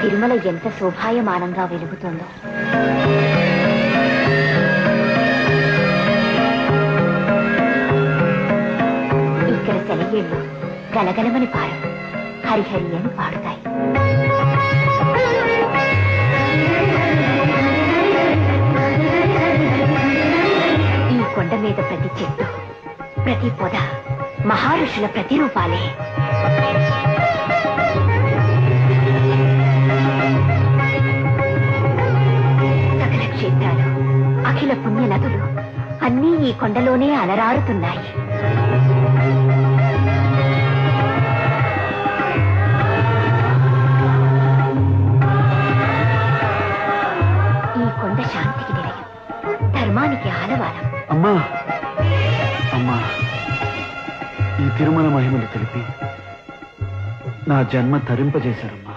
తిరుమల ఎంత శోభాయమానంగా వెలుగుతోందో. ఇక్కడ సెలయేళ్లు గలగలమని పారు, హరిహరి అని పాడుతాయి. ఈ కొండ మీద ప్రతి చెట్టు, ప్రతి పొద మహారుషుల ప్రతిరూపాలే. సకల క్షేత్రాలు, అఖిల పుణ్య నదులు అన్నీ ఈ కొండలోనే అలరారుతున్నాయి. ఈ కొండ శాంతికి నిలయం, ధర్మానికి ఆలవాలం. అమ్మా అమ్మా, ఈ తిరుమల మహిమలు తెలిపి నా జన్మ తరింపజేశారమ్మా.